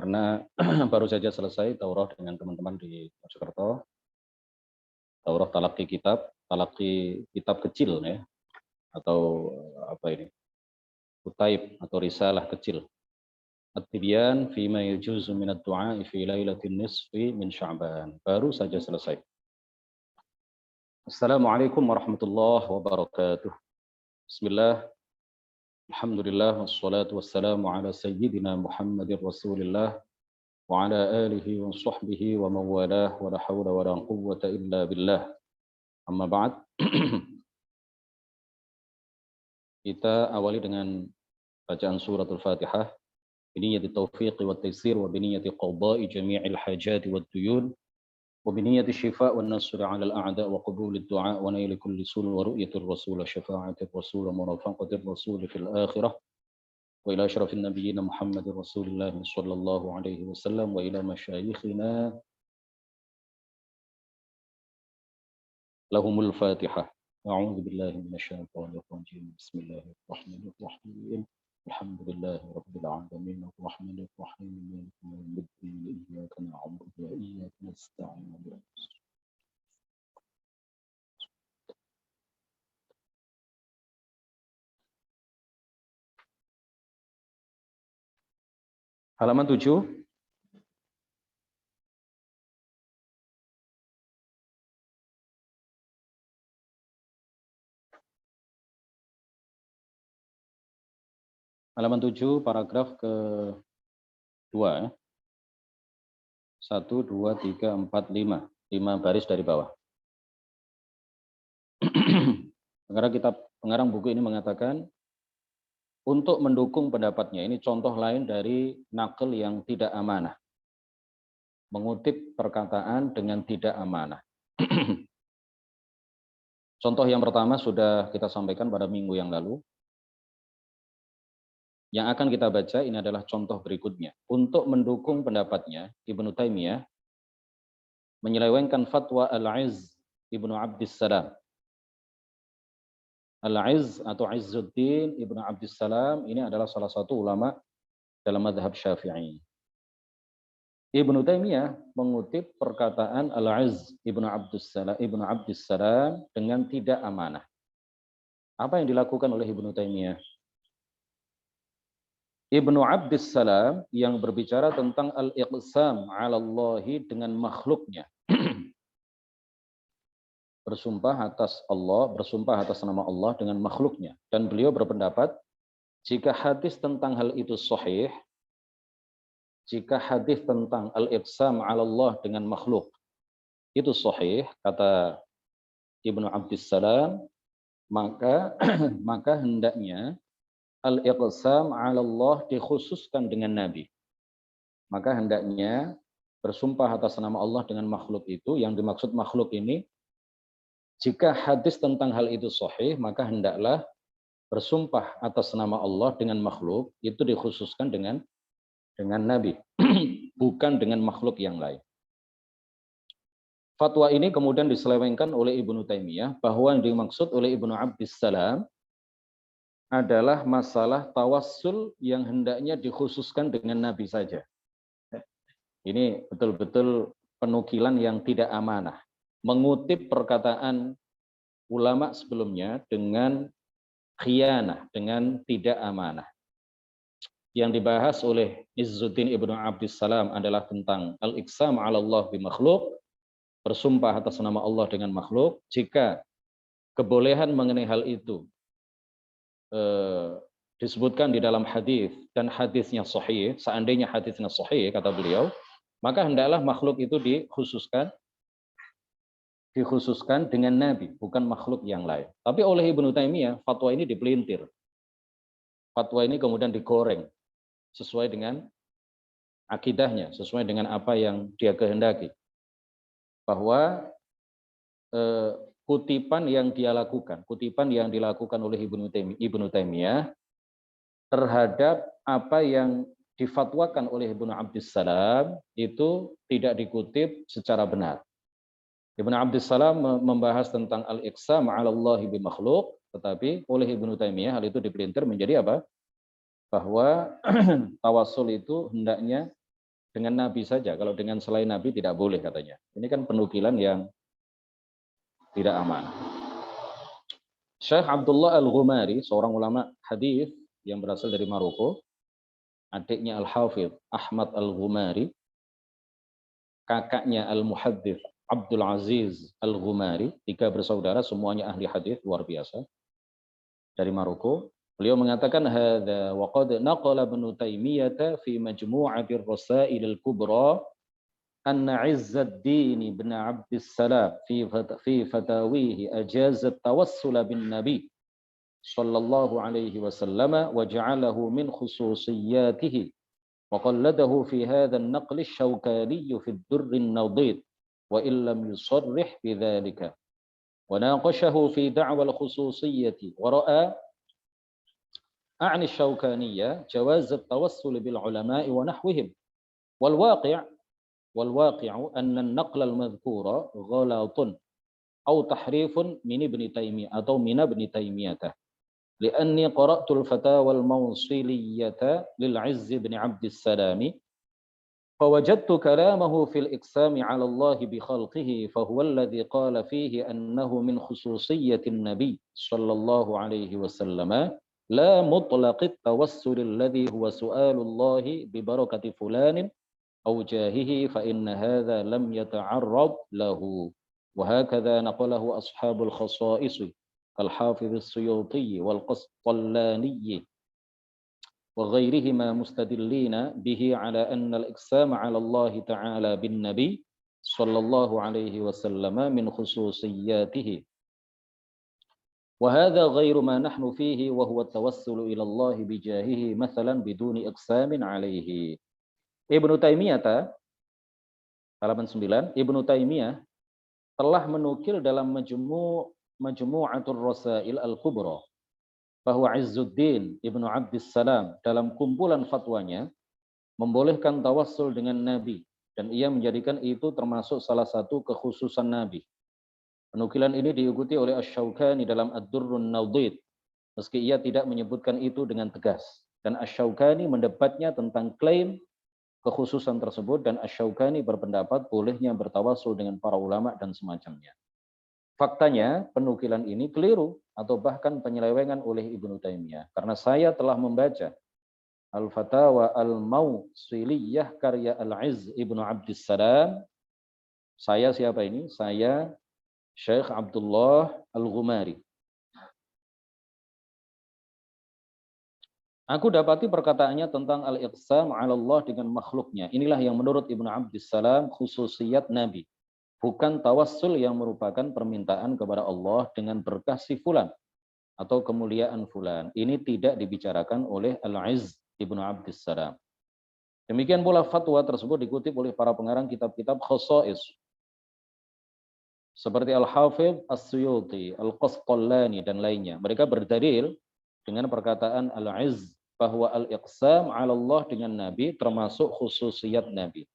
karena baru saja selesai daurah dengan teman-teman di Mojokerto, daurah talaki kitab kecil ya, atau apa ini, kutaib atau risalah kecil. At-Tibyan fima yajuzu min ad-du'a fi lailatin nisfi min Sya'ban. Baru saja selesai. Assalamualaikum warahmatullahi wabarakatuh. Bismillah. Alhamdulillah wassalatu wassalamu ala sayyidina Muhammadir Rasulillah wa ala alihi wa sahbihi wa mawalah wa la hawla wa la quwwata illa billah. Amma ba'd. Kita awali dengan bacaan suratul Fatihah. Biniyati taufiqi wa taysir wa biniyati qada'i jami'il hajati wad duyun wa biniyati shifa' wan nasr 'ala al-a'da' wa qabul ad-du'a wa nail kulli sul wa ru'yatir rasul syafa'atir rasul wa murafaqatir rasul fil akhirah wa ila asyrafin nabiyyin Muhammadir Rasulillah sallallahu alaihi wasallam wa ila masyayikhina lahumul Fatihah. A'udzu billahi minasyaitonir rajim. Bismillahirrahmanirrahim. Alhamdulillahi rabbil alamin arrahmanir rahim maliki yaumiddin iyyaka na'budu wa iyyaka nasta'in. Halaman 7. Halaman 7, paragraf ke-2. 1, 2, 3, 4, 5. 5 baris dari bawah. Pengarang buku ini mengatakan, untuk mendukung pendapatnya, ini contoh lain dari naql yang tidak amanah. Mengutip perkataan dengan tidak amanah. Contoh yang pertama sudah kita sampaikan pada minggu yang lalu. Yang akan kita baca ini adalah contoh berikutnya. Untuk mendukung pendapatnya, Ibnu Taimiyah menyelewengkan fatwa Al-Izz Ibnu Abdissalam. Al-Izz atau Izzuddin Ibnu Abdissalam ini adalah salah satu ulama dalam mazhab Syafi'i. Ibnu Taimiyah mengutip perkataan Al-Izz Ibnu Abdissalam dengan tidak amanah. Apa yang dilakukan oleh Ibnu Taimiyah? Ibnu Abdissalam yang berbicara tentang al-iqsam 'ala Allahi dengan makhluknya. Bersumpah atas Allah, bersumpah atas nama Allah dengan makhluknya. Dan beliau berpendapat, jika hadis tentang hal itu sahih, jika hadis tentang al-iqsam 'ala Allah dengan makhluk itu sahih, kata Ibnu Abdissalam, maka hendaknya al-iqsam 'ala Allah dikhususkan dengan Nabi. Maka hendaknya bersumpah atas nama Allah dengan makhluk itu, yang dimaksud makhluk ini, jika hadis tentang hal itu sahih, maka hendaklah bersumpah atas nama Allah dengan makhluk itu dikhususkan dengan Nabi, bukan dengan makhluk yang lain. Fatwa ini kemudian diselewengkan oleh Ibnu Taimiyah bahwa yang dimaksud oleh Ibnu Abdissalam adalah masalah tawassul yang hendaknya dikhususkan dengan Nabi saja. Ini betul-betul penukilan yang tidak amanah. Mengutip perkataan ulama sebelumnya dengan khianah, dengan tidak amanah. Yang dibahas oleh Izzuddin Ibnu Abdissalam adalah tentang al-iqsam 'ala Allah bi makhluk, bersumpah atas nama Allah dengan makhluk. Jika kebolehan mengenai hal itu disebutkan di dalam hadis dan hadisnya sahih, seandainya hadisnya sahih kata beliau, maka hendaklah makhluk itu dikhususkan dengan Nabi, bukan makhluk yang lain. Tapi oleh Ibnu Taimiyah fatwa ini dipelintir. Fatwa ini kemudian digoreng sesuai dengan akidahnya, sesuai dengan apa yang dia kehendaki. Bahwa kutipan yang dilakukan oleh Ibnu Taimiyah terhadap apa yang difatwakan oleh Ibnu Abdissalam itu tidak dikutip secara benar. Ibnu Abdissalam membahas tentang al-iqsam 'ala Allahi bi makhluk, tetapi oleh Ibnu Taimiyah hal itu dipelintir menjadi apa? Bahwa tawassul itu hendaknya dengan Nabi saja. Kalau dengan selain Nabi tidak boleh katanya. Ini kan penukilan yang tidak aman. Syekh Abdullah Al-Ghumari, seorang ulama hadis yang berasal dari Maroko, adiknya Al-Hafidh Ahmad Al-Ghumari, kakaknya Al-Muhaddits Abdul Aziz Al-Ghumari, tiga bersaudara semuanya ahli hadis luar biasa dari Maroko. Beliau mengatakan hadza wa qad naqala Ibnu Taimiyah fi Majmu'atir Rasail Al-Kubra anna Izzuddin bin Abdus Salam fi fatawihi ajaza at-tawassul bin Nabi sallallahu alaihi wasallam wa ja'alahu min khususiyatihi wa qalladahu fi hadha an-naql asy-Shawkani fi ad-Durr an-Nadid wa illam yusarrih bidzalika wa naqashahu fi da'wa al-khususiyyati wa ra'a أعني الشوكانية جواز التوسل بالعلماء ونحوهم والواقع أن النقل المذكور غلط أو تحريف من ابن تيمية أو من ابن تيمية لأني قرأت الفتاوى الموصلية للعز بن عبد السلام فوجدت كلامه في الإقسام على الله بخلقه فهو الذي قال فيه أنه من خصوصية النبي صلى الله عليه وسلم لا مطلق التوسل الذي هو سؤال الله ببركة فلان أو جاهه فإن هذا لم يتعرض له وهكذا نقله أصحاب الخصائص كالحافظ السيوطي والقسطلاني وغيرهما مستدلين به على أن الإقسام على الله تعالى بالنبي صلى الله عليه وسلم من خصوصياته وهذا غير ما نحن فيه وهو التوسل إلى الله بجاهه مثلا بدون إقسام عليه. Ibnu Taimiyah halaman 9, Ibnu Taimiyah telah menukil dalam Majmu'atur Rasail Al-Kubra bahwa Izzuddin Ibnu Abdus Salam dalam kumpulan fatwanya membolehkan tawassul dengan Nabi dan ia menjadikan itu termasuk salah satu kekhususan Nabi. Penukilan ini diikuti oleh Asy-Syaukani dalam Ad-Durrun Nadid, meski ia tidak menyebutkan itu dengan tegas. Dan Asy-Syaukani mendebatnya tentang klaim kekhususan tersebut dan Asy-Syaukani berpendapat bolehnya bertawassul dengan para ulama dan semacamnya. Faktanya penukilan ini keliru atau bahkan penyelewengan oleh Ibnu Taimiyah karena saya telah membaca Al-Fatawa Al-Mawsiliyah karya Al-Izz Ibnu Abdus Salam. Saya siapa ini? Saya Syekh Abdullah Al-Ghumari. Aku dapati perkataannya tentang al-iqsam 'ala Allah dengan makhluknya. Inilah yang menurut Ibnu Abdus Salam khususiyat Nabi. Bukan tawassul yang merupakan permintaan kepada Allah dengan berkah si fulan atau kemuliaan fulan. Ini tidak dibicarakan oleh Al-Izz Ibnu Abdus Salam. Demikian pula fatwa tersebut dikutip oleh para pengarang kitab-kitab khosais seperti Al-Hafidh As-Suyuti, Al-Qasqalani dan lainnya. Mereka berdalil dengan perkataan Al-Izz bahwa al-iqsam 'ala Allah dengan Nabi termasuk khususiyat Nabi.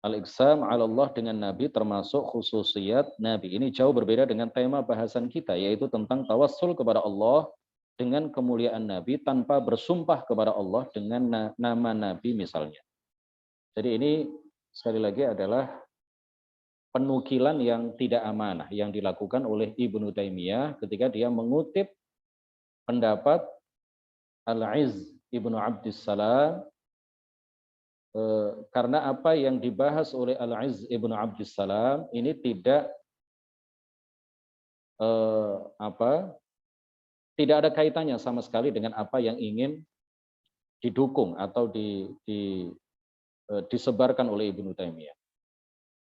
Al-iqsam 'ala Allah dengan Nabi termasuk khususiyat Nabi. Ini jauh berbeda dengan tema bahasan kita, yaitu tentang tawassul kepada Allah dengan kemuliaan Nabi tanpa bersumpah kepada Allah dengan nama Nabi misalnya. Jadi ini sekali lagi adalah penukilan yang tidak amanah yang dilakukan oleh Ibnu Taimiyah ketika dia mengutip pendapat Al-Izz Ibnu Abdus Salam karena apa yang dibahas oleh Al-Izz Ibnu Abdus Salam ini tidak tidak ada kaitannya sama sekali dengan apa yang ingin didukung atau disebarkan oleh Ibnu Taimiyah.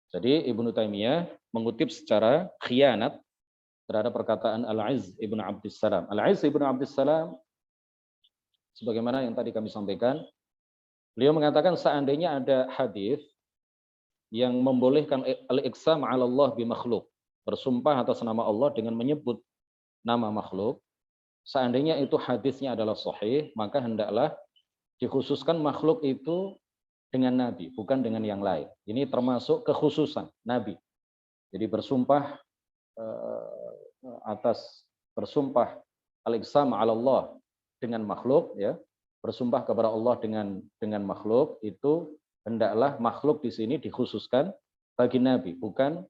Jadi Ibnu Taimiyah mengutip secara khianat terhadap perkataan Al-Izz Ibnu Abdus Salam. Al-Izz Ibnu Abdus Salam, sebagaimana yang tadi kami sampaikan, beliau mengatakan seandainya ada hadis yang membolehkan al-iqsam 'ala Allah bi makhluk, bersumpah atas nama Allah dengan menyebut nama makhluk, seandainya itu hadisnya adalah sahih, maka hendaklah dikhususkan makhluk itu dengan Nabi, bukan dengan yang lain. Ini termasuk kekhususan Nabi. Jadi bersumpah bersumpah al-iqsam 'ala Allah dengan makhluk, ya, bersumpah kepada Allah dengan makhluk itu hendaklah makhluk di sini dikhususkan bagi Nabi, bukan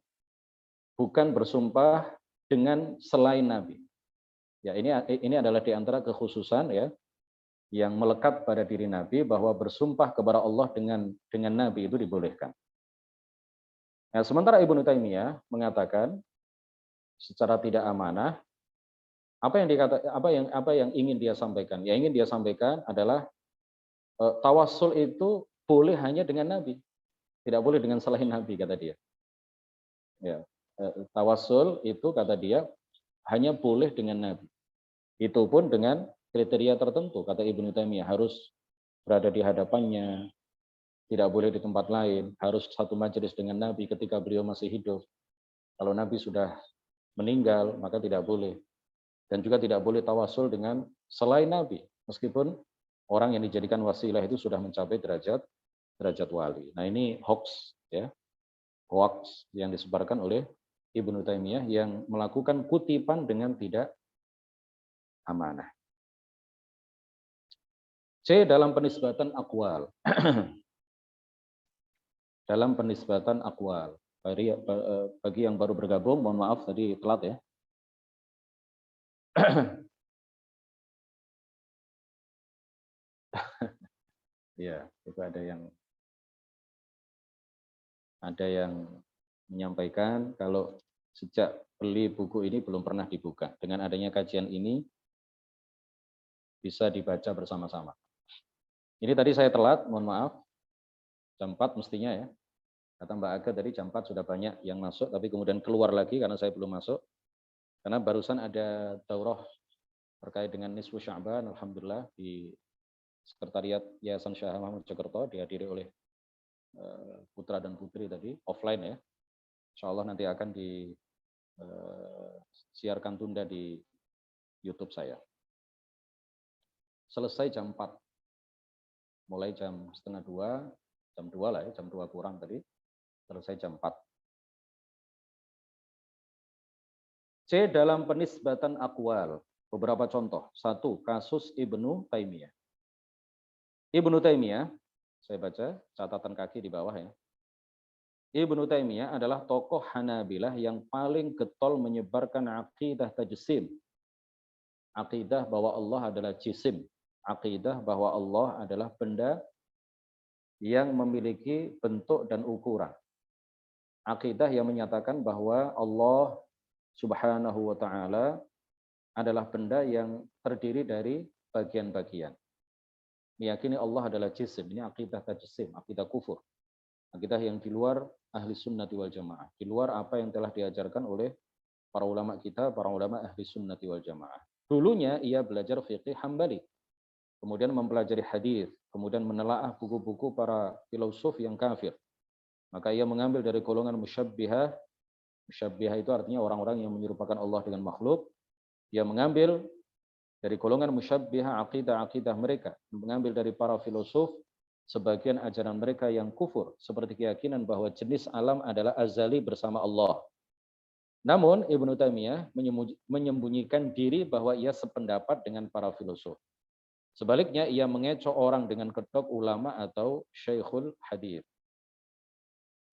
bersumpah dengan selain Nabi. Ya, ini adalah di antara kekhususan ya yang melekat pada diri Nabi, bahwa bersumpah kepada Allah dengan Nabi itu dibolehkan. Nah, sementara Ibnu Taimiyah mengatakan secara tidak amanah, apa yang ingin dia sampaikan? Yang ingin dia sampaikan adalah tawassul itu boleh hanya dengan Nabi, tidak boleh dengan selain Nabi, kata dia. Ya, tawassul itu kata dia hanya boleh dengan Nabi. Itu pun dengan kriteria tertentu, kata Ibnu Taimiyah, harus berada di hadapannya, tidak boleh di tempat lain, harus satu majelis dengan Nabi ketika beliau masih hidup. Kalau Nabi sudah meninggal, maka tidak boleh. Dan juga tidak boleh tawasul dengan selain Nabi, meskipun orang yang dijadikan wasilah itu sudah mencapai derajat wali. Nah, ini hoax ya. Hoax yang disebarkan oleh Ibnu Taimiyah yang melakukan kutipan dengan tidak amanah. C. Dalam penisbatan aqwal. Dalam penisbatan aqwal. Bagi yang baru bergabung, mohon maaf tadi telat ya. Ya, itu ada yang menyampaikan kalau sejak beli buku ini belum pernah dibuka. Dengan adanya kajian ini bisa dibaca bersama-sama. Ini tadi saya telat, mohon maaf. Jam 4 mestinya ya. Kata Mbak Aga tadi jam 4 sudah banyak yang masuk, tapi kemudian keluar lagi karena saya belum masuk. Karena barusan ada daurah terkait dengan Nisfu Sya'ban, alhamdulillah di Sekretariat Yayasan Syah Mahmud Jakarta, dihadiri oleh putra dan putri tadi, offline ya. Insya Allah nanti akan disiarkan tunda di YouTube saya. Selesai jam 4. Mulai jam setengah 2, jam 2 lah ya, jam 2 kurang tadi. Selesai jam 4. C. Dalam penisbatan aqwal. Beberapa contoh. 1. Kasus Ibnu Taimiyah. Ibnu Taimiyah, saya baca catatan kaki di bawah ya. Ibnu Taimiyah adalah tokoh Hanabilah yang paling getol menyebarkan aqidah tajsim. Aqidah bahwa Allah adalah jisim. Aqidah bahwa Allah adalah benda yang memiliki bentuk dan ukuran. Aqidah yang menyatakan bahwa Allah Subhanahu wa ta'ala adalah benda yang terdiri dari bagian-bagian. Meyakini Allah adalah jisim, ini aqidah tajsim, aqidah kufur. Aqidah yang di luar ahli sunnati wal jamaah, di luar apa yang telah diajarkan oleh para ulama kita, para ulama ahli sunnati wal jamaah. Dulunya ia belajar fiqih Hambali, kemudian mempelajari hadis, kemudian menelaah buku-buku para filosof yang kafir. Maka ia mengambil dari golongan musyabbihah. Musyabbihah itu artinya orang-orang yang menyerupakan Allah dengan makhluk. Ia mengambil dari golongan musyabbihah aqidah-aqidah mereka, mengambil dari para filosof sebagian ajaran mereka yang kufur, seperti keyakinan bahwa jenis alam adalah azali bersama Allah. Namun Ibnu Taimiyah menyembunyikan diri bahwa ia sependapat dengan para filosof. Sebaliknya ia mengecoh orang dengan kedok ulama atau syekhul hadis.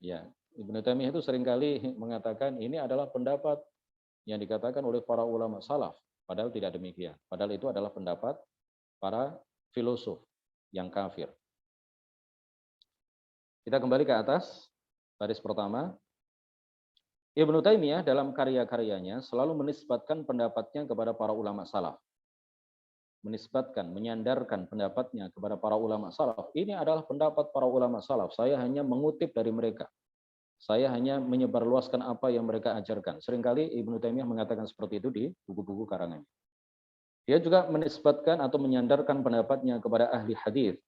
Ya, Ibnu Taimiyah itu seringkali mengatakan ini adalah pendapat yang dikatakan oleh para ulama salaf, padahal tidak demikian. Padahal itu adalah pendapat para filosof yang kafir. Kita kembali ke atas, baris pertama. Ibnu Taimiyah dalam karya-karyanya selalu menisbatkan pendapatnya kepada para ulama salaf. Menisbatkan, menyandarkan pendapatnya kepada para ulama salaf. Ini adalah pendapat para ulama salaf. Saya hanya mengutip dari mereka. Saya hanya menyebarluaskan apa yang mereka ajarkan. Seringkali Ibnu Taimiyah mengatakan seperti itu di buku-buku karangannya. Dia juga menisbatkan atau menyandarkan pendapatnya kepada ahli hadis,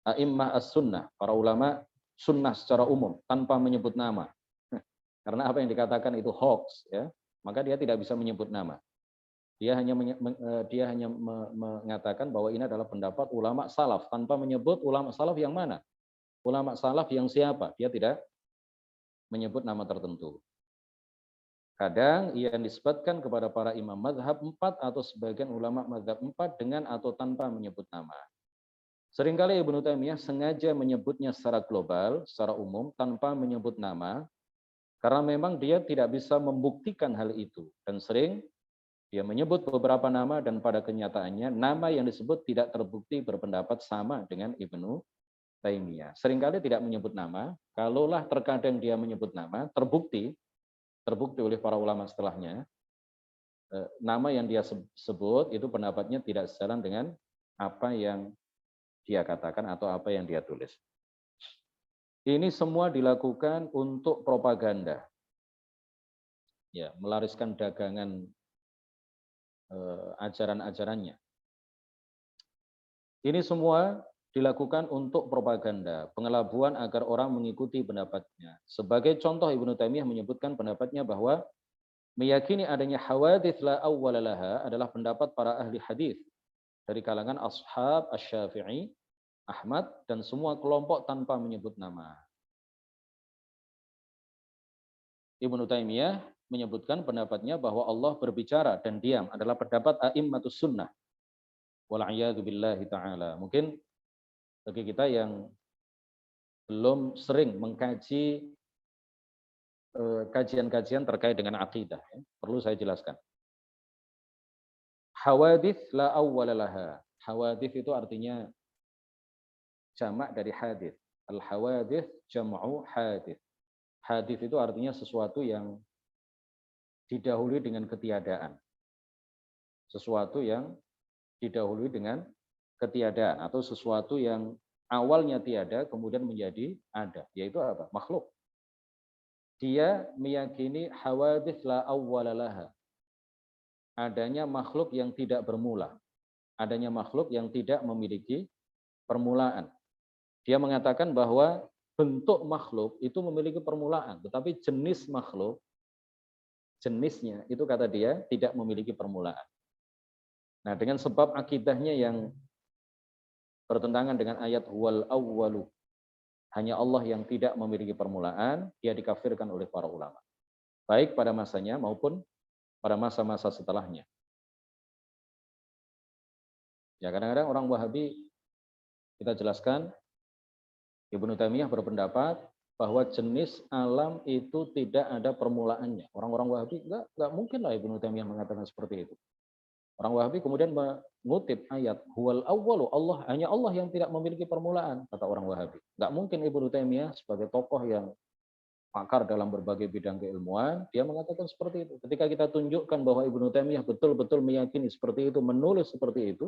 a'immah as-sunnah, para ulama sunnah secara umum, tanpa menyebut nama. Karena apa yang dikatakan itu hoax, ya, maka dia tidak bisa menyebut nama. Dia hanya mengatakan bahwa ini adalah pendapat ulama salaf tanpa menyebut ulama salaf yang mana. Ulama salaf yang siapa? Dia tidak menyebut nama tertentu. Kadang ia nisbatkan kepada para imam mazhab 4 atau sebagian ulama mazhab 4 dengan atau tanpa menyebut nama. Seringkali Ibnu Taimiyah sengaja menyebutnya secara global, secara umum, tanpa menyebut nama, karena memang dia tidak bisa membuktikan hal itu. Dan sering dia menyebut beberapa nama dan pada kenyataannya nama yang disebut tidak terbukti berpendapat sama dengan Ibnu Taimiyah. Seringkali tidak menyebut nama, kalaulah terkadang dia menyebut nama, terbukti oleh para ulama setelahnya, nama yang dia sebut itu pendapatnya tidak sejalan dengan apa yang dia katakan atau apa yang dia tulis. Ini semua dilakukan untuk propaganda. Ya, melariskan dagangan ajaran-ajarannya. Ini semua dilakukan untuk propaganda, pengelabuan agar orang mengikuti pendapatnya. Sebagai contoh, Ibnu Taimiyah menyebutkan pendapatnya bahwa meyakini adanya hawadits la awwala laha adalah pendapat para ahli hadis dari kalangan ashab Asy-Syafi'i, Ahmad, dan semua kelompok tanpa menyebut nama. Ibnu Taimiyah menyebutkan pendapatnya bahwa Allah berbicara dan diam adalah pendapat a'immatus sunnah. Wal'iyadu billahi ta'ala. Mungkin bagi kita yang belum sering mengkaji kajian-kajian terkait dengan akidah, perlu saya jelaskan. Hawadits la awwala laha. Hawadits itu artinya jamak dari hadits. Al-hawadits jam'u hadits. Hadits itu artinya sesuatu yang didahului dengan ketiadaan. Sesuatu yang didahului dengan ketiadaan atau sesuatu yang awalnya tiada kemudian menjadi ada, yaitu apa? Makhluk. Dia meyakini hawadits la awwala laha. Adanya makhluk yang tidak bermula. Adanya makhluk yang tidak memiliki permulaan. Dia mengatakan bahwa bentuk makhluk itu memiliki permulaan, tetapi jenis makhluk, jenisnya itu kata dia tidak memiliki permulaan. Nah, dengan sebab akidahnya yang bertentangan dengan ayat huwal awwalu, hanya Allah yang tidak memiliki permulaan, dia dikafirkan oleh para ulama. Baik pada masanya maupun pada masa-masa setelahnya. Ya, kadang-kadang orang Wahabi, kita jelaskan, Ibnu Taimiyah berpendapat bahwa jenis alam itu tidak ada permulaannya. Orang-orang Wahabi, enggak mungkin lah Ibnu Taimiyah mengatakan seperti itu. Orang Wahabi kemudian mengutip ayat huwal awwalu, Allah, hanya Allah yang tidak memiliki permulaan, kata orang Wahabi. Enggak mungkin Ibnu Taimiyah sebagai tokoh yang pakar dalam berbagai bidang keilmuan, dia mengatakan seperti itu. Ketika kita tunjukkan bahwa Ibnu Taimiyah betul-betul meyakini seperti itu, menulis seperti itu,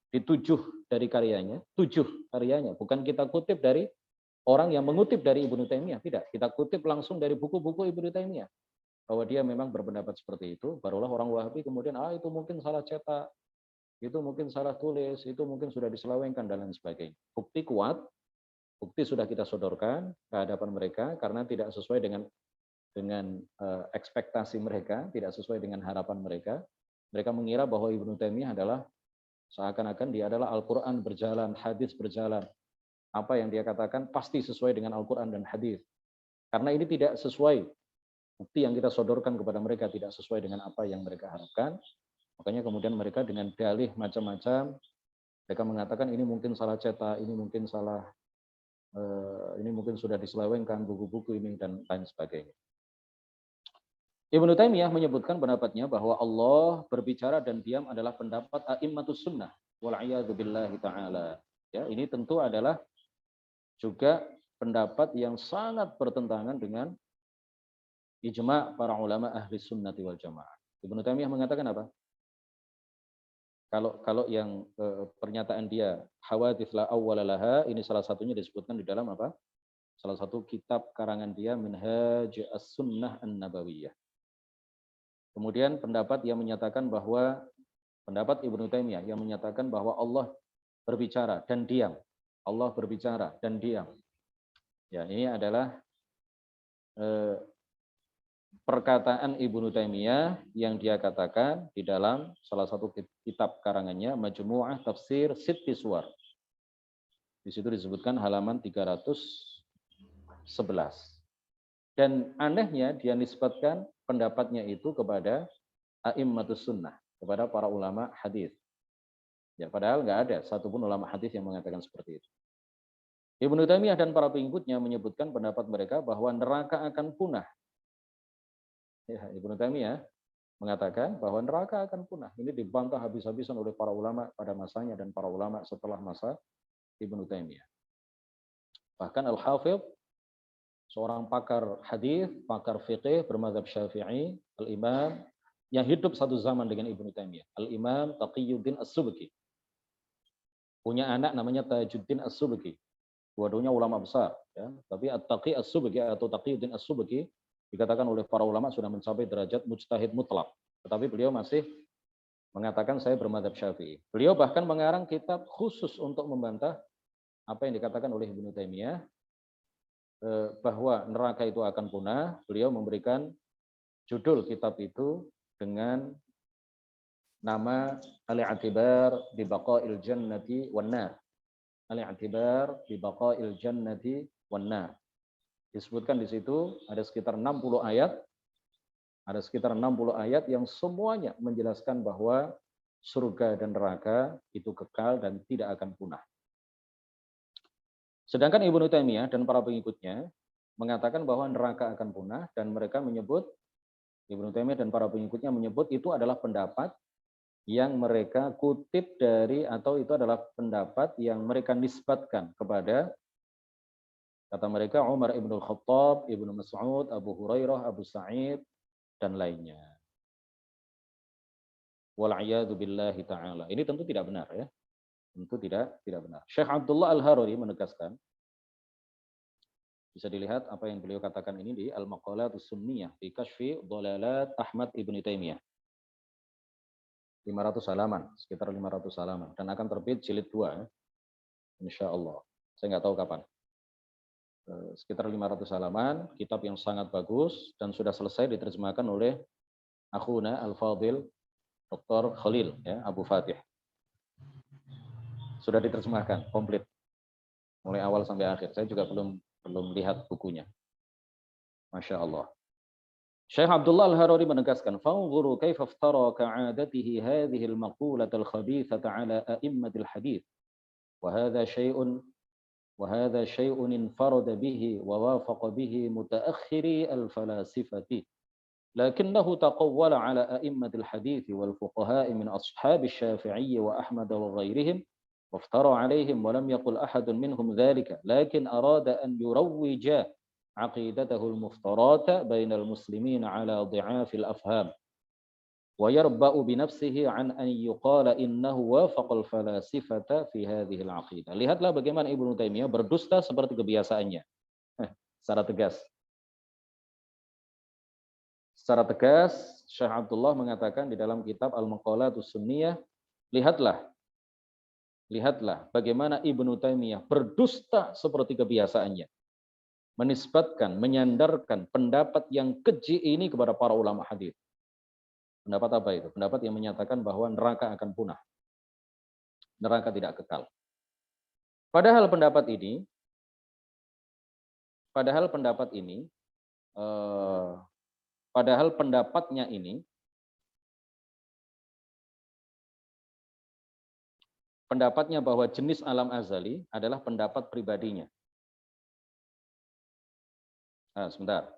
di 7 dari karyanya, 7 karyanya, bukan kita kutip dari orang yang mengutip dari Ibnu Taimiyah, tidak. Kita kutip langsung dari buku-buku Ibnu Taimiyah. Bahwa dia memang berpendapat seperti itu, barulah orang Wahabi kemudian, itu mungkin salah cetak, itu mungkin salah tulis, itu mungkin sudah diselewengkan, dan lain sebagainya. Bukti kuat, bukti sudah kita sodorkan ke hadapan mereka, karena tidak sesuai dengan ekspektasi mereka, tidak sesuai dengan harapan mereka. Mereka mengira bahwa Ibnu Taimiyah adalah seakan-akan dia adalah Al-Quran berjalan, hadis berjalan. Apa yang dia katakan pasti sesuai dengan Al-Quran dan hadis. Karena ini tidak sesuai, bukti yang kita sodorkan kepada mereka tidak sesuai dengan apa yang mereka harapkan. Makanya kemudian mereka dengan dalih macam-macam, mereka mengatakan ini mungkin salah cetak, ini mungkin salah, ini mungkin sudah diselewengkan buku-buku ini, dan lain sebagainya. Ibnu Taimiyah menyebutkan pendapatnya bahwa Allah berbicara dan diam adalah pendapat a'immatus sunnah wal'iyadu billahi ta'ala. Ya, ini tentu adalah juga pendapat yang sangat bertentangan dengan ijma' para ulama ahli sunnati wal jamaah. Ibnu Taimiyah mengatakan apa? Kalau yang pernyataan dia hawadits la awwala laha, ini salah satunya disebutkan di dalam apa? Salah satu kitab karangan dia, Minhaj as-Sunnah an-Nabawiyah. Kemudian pendapat yang menyatakan bahwa pendapat Ibnu Taimiyah yang menyatakan bahwa Allah berbicara dan diam. Allah berbicara dan diam. Ya, ini adalah perkataan Ibnu Taimiyah yang dia katakan di dalam salah satu kitab karangannya, Majmu'ah Tafsir Sitti Suwar. Di situ disebutkan halaman 311. Dan anehnya dia nisbatkan pendapatnya itu kepada a'immatus sunnah, kepada para ulama hadis. Ya, padahal nggak ada satupun ulama hadis yang mengatakan seperti itu. Ibnu Taimiyah dan para pengikutnya menyebutkan pendapat mereka bahwa neraka akan punah. Ya, Ibnu Taimiyah mengatakan bahwa neraka akan punah. Ini dibantah habis-habisan oleh para ulama pada masanya dan para ulama setelah masa Ibnu Taimiyah. Bahkan Al-Hafidh, seorang pakar hadis, pakar fikih bermadzhab Syafi'i, Al-Imam yang hidup satu zaman dengan Ibnu Taimiyah, Al-Imam Taqiyuddin As-Subki. Punya anak namanya Tajuddin As-Subki. Dua-duanya ulama besar, ya. Tapi At-Taqi As-Subki atau Taqiyuddin As-Subki dikatakan oleh para ulama sudah mencapai derajat mujtahid mutlak. Tetapi beliau masih mengatakan saya bermadzhab Syafi'i. Beliau bahkan mengarang kitab khusus untuk membantah apa yang dikatakan oleh Ibnu Taimiyah bahwa neraka itu akan punah. Beliau memberikan judul kitab itu dengan nama Al-i'tibar bi baqa'il jannati wan nar. Al-i'tibar bi baqa'il jannati wan nar. Disebutkan di situ ada sekitar 60 ayat. Ada sekitar 60 ayat yang semuanya menjelaskan bahwa surga dan neraka itu kekal dan tidak akan punah. Sedangkan Ibnu Taimiyah dan para pengikutnya mengatakan bahwa neraka akan punah dan mereka menyebut, Ibnu Taimiyah dan para pengikutnya menyebut itu adalah pendapat yang mereka kutip dari atau itu adalah pendapat yang mereka nisbatkan kepada, kata mereka, Umar Ibn Khattab, Ibnu Mas'ud, Abu Hurairah, Abu Sa'id, dan lainnya. Wal'iyadu billahi ta'ala. Ini tentu tidak benar, ya. Tentu tidak benar. Syekh Abdullah Al-Harari menegaskan, bisa dilihat apa yang beliau katakan ini di Al-Maqalatus Sunniyah fi Kashfi Dhalalat Ahmad Ibn Taimiyah. 500 halaman, sekitar 500 halaman. Dan akan terbit jilid 2, insya Allah. Saya nggak tahu kapan. Sekitar 500 halaman, kitab yang sangat bagus, dan sudah selesai diterjemahkan oleh akhuna Al-Fadil, Dr. Khalil, ya, Abu Fatih. Sudah diterjemahkan, komplit. Mulai awal sampai akhir. Saya juga belum lihat bukunya. Masya Allah. Syekh Abdullah Al-Harari menegaskan, "Fanzuru kaifa iftara ka'adatihi hadhihi al-maqulata al-khabithata 'ala a'immatil hadith. Wa hadha syai'un infarada bihi wa wafaqa bihi mutaakhiri al-falasifati. Lakinnahu taqawwala 'ala a'immatil hadith wal fuqaha'i min ashabi Syafi'i wa Ahmad wa ghairihim. وافترى عليهم ولم يقل أحد منهم ذلك لكن أراد أن يروج عقيدته المفترات بين المسلمين على ضعاف الأفهام ويربأ بنفسه عن أن يقال إنه وافق الفلاسفة في هذه العقيدة." Lihatlah bagaimana Ibnu Taimiyah berdusta seperti kebiasaannya. Secara tegas. Secara tegas, Syekh Abdullah mengatakan di dalam kitab Al-Maqalatus Sunniyah, lihatlah bagaimana Ibnu Taimiyah berdusta seperti kebiasaannya. Menisbatkan, menyandarkan pendapat yang keji ini kepada para ulama hadis. Pendapat apa itu? Pendapat yang menyatakan bahwa neraka akan punah. Neraka tidak kekal. Padahal pendapatnya ini pendapatnya bahwa jenis alam azali adalah pendapat pribadinya. Nah, sebentar.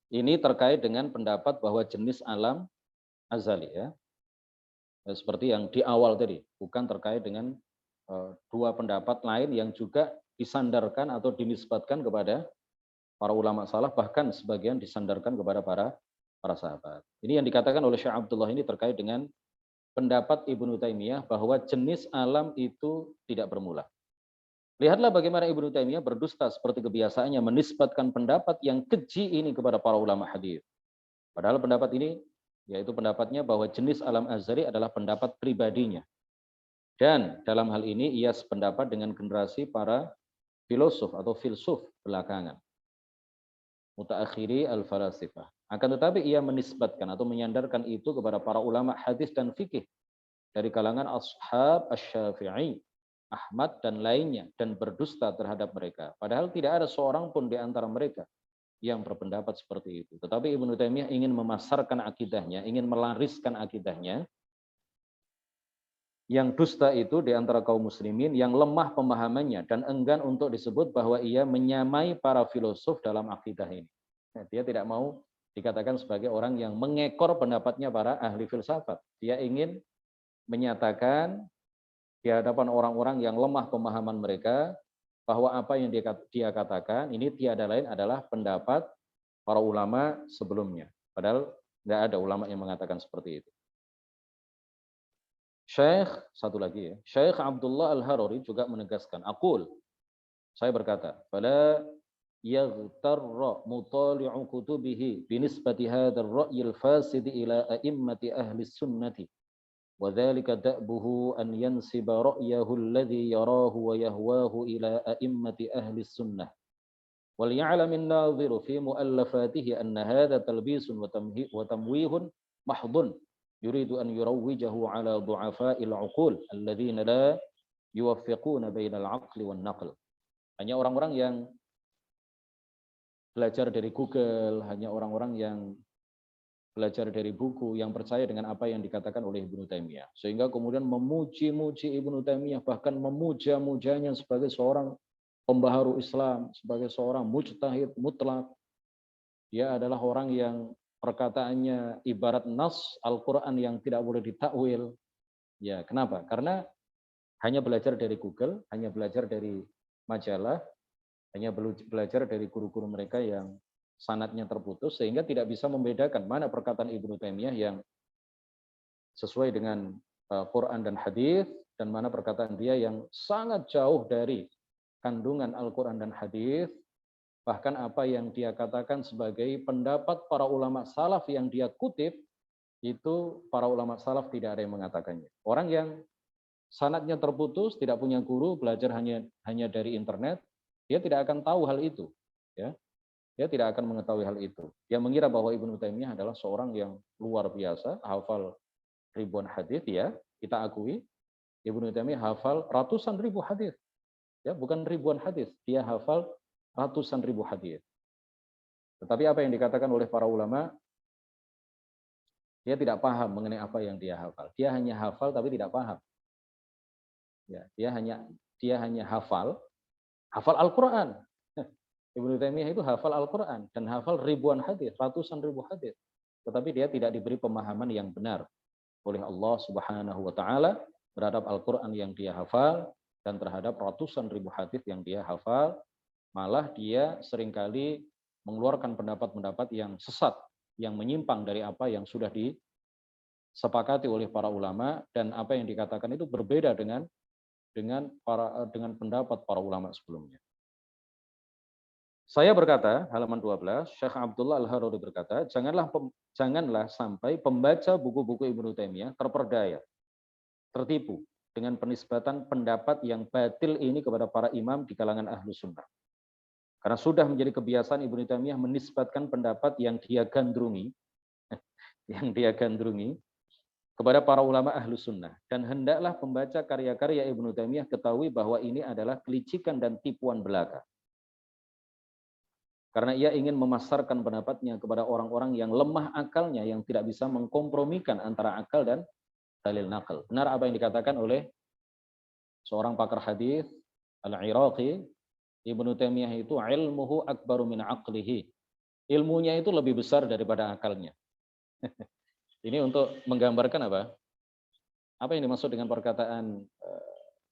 Ini terkait dengan pendapat bahwa jenis alam azali, ya. Seperti yang di awal tadi, bukan terkait dengan dua pendapat lain yang juga disandarkan atau dinisbatkan kepada para ulama salaf, bahkan sebagian disandarkan kepada para sahabat. Ini yang dikatakan oleh Syekh Abdullah ini terkait dengan pendapat Ibnu Taimiyah bahwa jenis alam itu tidak bermula. Lihatlah bagaimana Ibnu Taimiyah berdusta seperti kebiasaannya menisbatkan pendapat yang keji ini kepada para ulama hadis. Padahal pendapat ini, yaitu pendapatnya bahwa jenis alam azali adalah pendapat pribadinya. Dan dalam hal ini ia sependapat dengan generasi para filosof atau filsuf belakangan. Mutaakhiri al-falasifah. Akan tetapi ia menisbatkan atau menyandarkan itu kepada para ulama hadis dan fikih dari kalangan ashab asy-Syafi'i, Ahmad dan lainnya, dan berdusta terhadap mereka. Padahal tidak ada seorang pun di antara mereka yang berpendapat seperti itu. Tetapi Ibnu Taimiyah ingin memasarkan akidahnya, ingin melariskan akidahnya yang dusta itu di antara kaum muslimin yang lemah pemahamannya dan enggan untuk disebut bahwa ia menyamai para filosof dalam akidah ini. Nah, dia tidak mau dikatakan sebagai orang yang mengekor pendapatnya para ahli filsafat. Dia ingin menyatakan di hadapan orang-orang yang lemah pemahaman mereka bahwa apa yang dia katakan ini tiada lain adalah pendapat para ulama sebelumnya. Padahal nggak ada ulama yang mengatakan seperti itu. Syekh, satu lagi ya, Syekh Abdullah Al-Harari juga menegaskan, saya berkata, fala yaghtarra mutali'u kutubihi binisbati hadzal ra'yi al-fasid ila a'immati ahli sunnati wa dzalika da'buhu an yansiba ra'yahu alladhi yarahu wa yahwahu ila a'immati ahli sunnah wal ya'lam an-nadhiru fi mu'allafatihi anna hadza talbisun wa tamwihun mahdhun yuridu an yurawwijahu ala du'afa'il 'uqul alladhina la yuwaffiquna bainal 'aqli wan naql. Hanya orang-orang yang belajar dari Google, hanya orang-orang yang belajar dari buku, yang percaya dengan apa yang dikatakan oleh Ibnu Taimiyah. Sehingga kemudian memuji-muji Ibnu Taimiyah, bahkan memuja-mujanya sebagai seorang pembaharu Islam, sebagai seorang mujtahid mutlak. Dia adalah orang yang perkataannya ibarat nas Al-Quran yang tidak boleh ditakwil. Ya, kenapa? Karena hanya belajar dari Google, hanya belajar dari majalah, hanya belajar dari guru-guru mereka yang sanadnya terputus, sehingga tidak bisa membedakan mana perkataan Ibnu Taimiyah yang sesuai dengan Quran dan hadis dan mana perkataan dia yang sangat jauh dari kandungan Al-Quran dan hadis. Bahkan apa yang dia katakan sebagai pendapat para ulama salaf yang dia kutip, itu para ulama salaf tidak ada yang mengatakannya. Orang yang sanadnya terputus, tidak punya guru, belajar hanya dari internet, dia tidak akan tahu hal itu. Ya, dia tidak akan mengetahui hal itu. Dia mengira bahwa Ibnu Taimiyah adalah seorang yang luar biasa, hafal ribuan hadis, ya, kita akui. Ibnu Taimiyah hafal ratusan ribu hadis. Ya, bukan ribuan hadis, dia hafal ratusan ribu hadis. Tetapi apa yang dikatakan oleh para ulama, dia tidak paham mengenai apa yang dia hafal. Dia hanya hafal tapi tidak paham. Ya, dia hanya hafal Al-Quran. Ibnu Taimiyah itu hafal Al-Quran dan hafal ribuan hadis, ratusan ribu hadis. Tetapi dia tidak diberi pemahaman yang benar oleh Allah Subhanahu wa taala terhadap Al-Quran yang dia hafal dan terhadap ratusan ribu hadis yang dia hafal. Malah dia seringkali mengeluarkan pendapat-pendapat yang sesat, yang menyimpang dari apa yang sudah disepakati oleh para ulama, dan apa yang dikatakan itu berbeda dengan pendapat para ulama sebelumnya. Saya berkata, halaman 12, Syekh Abdullah Al-Harari berkata, janganlah sampai pembaca buku-buku Ibnu Taimiyah terperdaya, tertipu dengan penisbatan pendapat yang batil ini kepada para imam di kalangan ahlu sunnah. Karena sudah menjadi kebiasaan Ibnu Taimiyah menisbatkan pendapat yang dia gandrungi, kepada para ulama ahlu sunnah. Dan hendaklah pembaca karya-karya Ibnu Taimiyah ketahui bahwa ini adalah kelicikan dan tipuan belaka. Karena ia ingin memasarkan pendapatnya kepada orang-orang yang lemah akalnya, yang tidak bisa mengkompromikan antara akal dan dalil naql. Benar apa yang dikatakan oleh seorang pakar hadis Al-Iraqi, Ibnu Taimiyah itu ilmuhu akbaru min aqlihi. Ilmunya itu lebih besar daripada akalnya. Ini untuk menggambarkan apa? Apa yang dimaksud dengan perkataan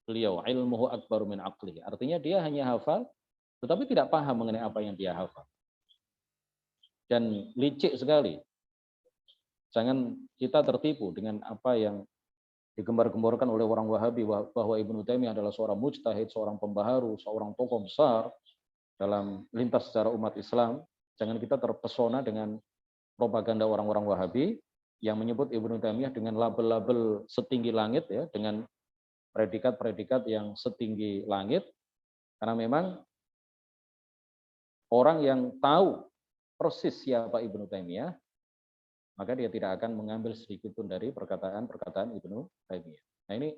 beliau, ilmuhu akbaru min aqlihi. Artinya dia hanya hafal tetapi tidak paham mengenai apa yang dia hafal. Dan licik sekali. Jangan kita tertipu dengan apa yang digembar-gemborkan oleh orang Wahabi bahwa Ibnu Taimiyah adalah seorang mujtahid, seorang pembaharu, seorang tokoh besar dalam lintas secara umat Islam. Jangan kita terpesona dengan propaganda orang-orang Wahabi yang menyebut Ibnu Taimiyah dengan label-label setinggi langit, ya, dengan predikat-predikat yang setinggi langit, karena memang orang yang tahu persis siapa Ibnu Taimiyah, maka dia tidak akan mengambil sedikit pun dari perkataan Ibnu Taimiyah. Nah, ini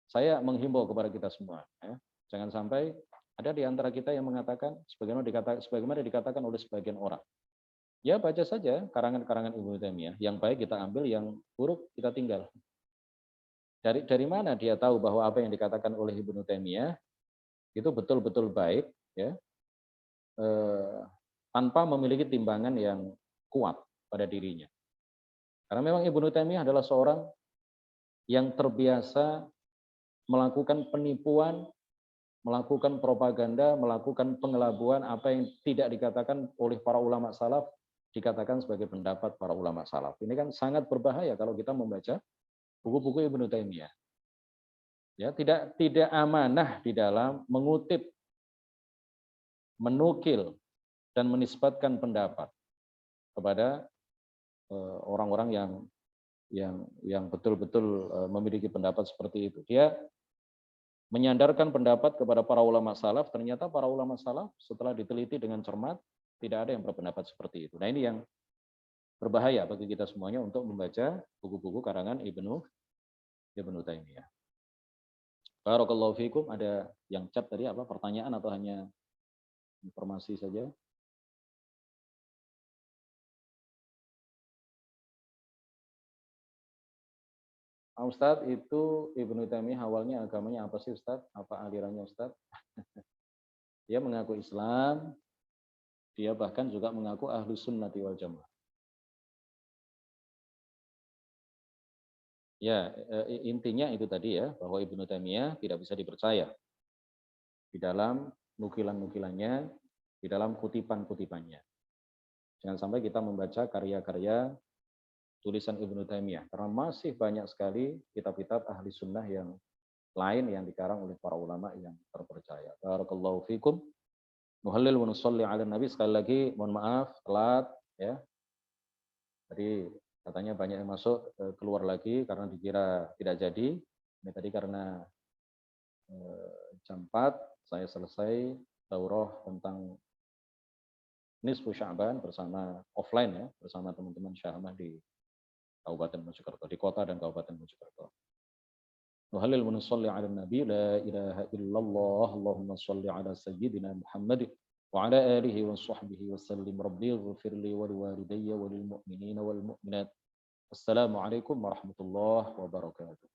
saya menghimbau kepada kita semua, ya. Jangan sampai ada di antara kita yang mengatakan sebagaimana dikatakan oleh sebagian orang. Ya, baca saja karangan-karangan Ibnu Taimiyah, yang baik kita ambil, yang buruk kita tinggal. Dari mana dia tahu bahwa apa yang dikatakan oleh Ibnu Taimiyah itu betul-betul baik, ya, tanpa memiliki timbangan yang kuat pada dirinya. Karena memang Ibnu Taimiyah adalah seorang yang terbiasa melakukan penipuan, melakukan propaganda, melakukan pengelabuan, apa yang tidak dikatakan oleh para ulama salaf dikatakan sebagai pendapat para ulama salaf. Ini kan sangat berbahaya kalau kita membaca buku-buku Ibnu Taimiyah. Ya, tidak amanah di dalam mengutip, menukil dan menisbatkan pendapat kepada orang-orang yang betul-betul memiliki pendapat seperti itu. Dia menyandarkan pendapat kepada para ulama salaf, ternyata para ulama salaf setelah diteliti dengan cermat tidak ada yang berpendapat seperti itu. Nah, ini yang berbahaya bagi kita semuanya untuk membaca buku-buku karangan Ibnu Taimiyah. Barakallahu fikum. Ada yang chat tadi apa? Pertanyaan atau hanya informasi saja? Ustadz, itu Ibnu Taimiyah awalnya agamanya apa sih Ustadz? Apa alirannya Ustadz? Dia mengaku Islam, dia bahkan juga mengaku ahlu sunnati wal jamaah. Ya, intinya itu tadi ya, bahwa Ibnu Taimiyah tidak bisa dipercaya di dalam nukilan-nukilannya, di dalam kutipan-kutipannya. Jangan sampai kita membaca karya-karya tulisan Ibnu Taimiyah, karena masih banyak sekali kitab-kitab ahli sunnah yang lain yang dikarang oleh para ulama yang terpercaya. Barakallahu fikum. Nuhallil wa nusalli ala nabi. Sekali lagi mohon maaf telat ya. Tadi katanya banyak yang masuk, keluar lagi karena dikira tidak jadi. Ini tadi karena jam 4 saya selesai daurah tentang nisfu Sya'ban bersama offline ya, bersama teman-teman Syahmah di Kabupaten Mojokerto, di kota dan Kabupaten Mojokerto. Nuhallil wa nusalli ala nabi. La ilaha illallah. Allahumma salli ala sayyidina Muhammad wa ala alihi wa sahbihi wa sallim. Rabbi ighfirli wa liwalidayya wa lil mu'minina wal mu'minat. Assalamualaikum warahmatullahi wabarakatuh.